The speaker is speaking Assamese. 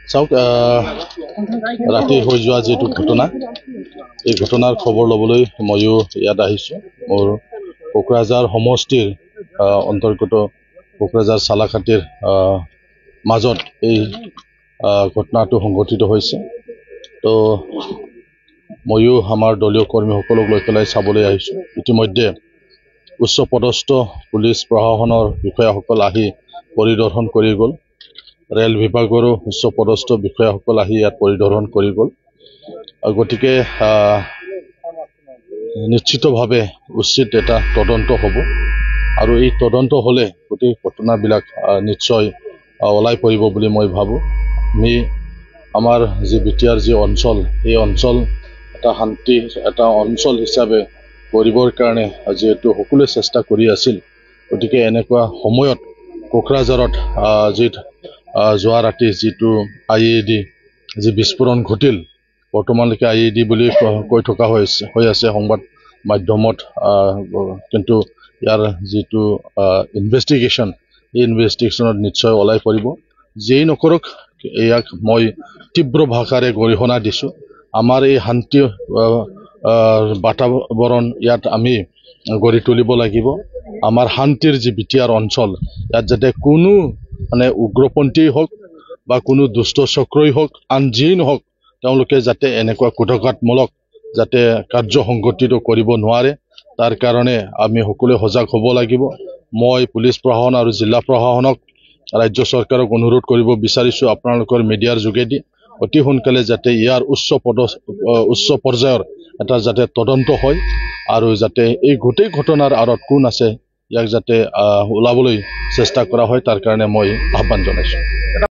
চাওক ৰাতি হৈ যোৱা যেটো ঘটনা এই ঘটনাৰ খবৰ লবলৈ ময়ো ইয়াত আহিছো মোৰ কোকৰাঝাৰ সমষ্টিৰ অন্তৰ্গত কোকৰাঝাৰ সালাখাটিৰ মাজত এই ঘটনাটো সংঘটিত হৈছে তো ময়ো আমাৰ দলীয় কৰ্মীসকলক লৈ পেলাই চাবলৈ আহিছো ইতিমধ্যে উচ্চ পদস্থ পুলিচ প্ৰশাসনৰ বিষয়াসকল আহি পৰিদৰ্শন কৰি গ'ল ৰেল বিভাগৰো উচ্চ পদস্থ বিষয়াসকল আহি ইয়াত পৰিদৰ্শন কৰি গ'ল গতিকে নিশ্চিতভাৱে উচিত এটা তদন্ত হ'ব আৰু এই তদন্ত হ'লে গোটেই ঘটনাবিলাক নিশ্চয় ওলাই পৰিব বুলি মই ভাবোঁ আমি আমাৰ যি বিটিআৰ যি অঞ্চল এই অঞ্চল এটা শান্তি এটা অঞ্চল হিচাপে কৰিবৰ কাৰণে যেহেতু সকলোৱে চেষ্টা কৰি আছিল গতিকে এনেকুৱা সময়ত কোকৰাঝাৰত যি যোৱা ৰাতি যিটো IED যি বিস্ফোৰণ ঘটিল বৰ্তমানলৈকে IED বুলি কৈ থকা হৈ আছে সংবাদ মাধ্যমত কিন্তু ইয়াৰ যিটো ইনভেষ্টিগেশ্যন এই ইনভেষ্টিগেশ্যনত নিশ্চয় ওলাই পৰিব যেই নকৰক ইয়াক মই তীব্ৰ ভাষাৰে গৰিহণা দিছোঁ আমাৰ এই শান্তি বাতাবৰণ ইয়াত আমি গঢ়ি তুলিব লাগিব আমাৰ শান্তিৰ যি বিটিআৰ অঞ্চল ইয়াত যাতে কোনো মানে উগ্ৰপন্থী হওক বা কোনো দুষ্ট চক্ৰই হওক আন যিয়েই নহওক তেওঁলোকে যাতে এনেকুৱা কুটঘাতমূলক যাতে কাৰ্য সংগঠিত কৰিব নোৱাৰে তাৰ কাৰণে আমি সকলোৱে সজাগ হ'ব লাগিব মই পুলিচ প্ৰশাসন আৰু জিলা প্ৰশাসনক ৰাজ্য চৰকাৰক অনুৰোধ কৰিব বিচাৰিছোঁ আপোনালোকৰ মিডিয়াৰ যোগেদি অতি সোনকালে যাতে ইয়াৰ উচ্চ পৰ্যায়ৰ এটা যাতে তদন্ত হয় আৰু যাতে এই গোটেই ঘটনাৰ আঁৰত কোন আছে ইয়াক যাতে ওলাবলৈ চেষ্টা কৰা হয় তাৰ কাৰণে মই আহ্বান জনাইছোঁ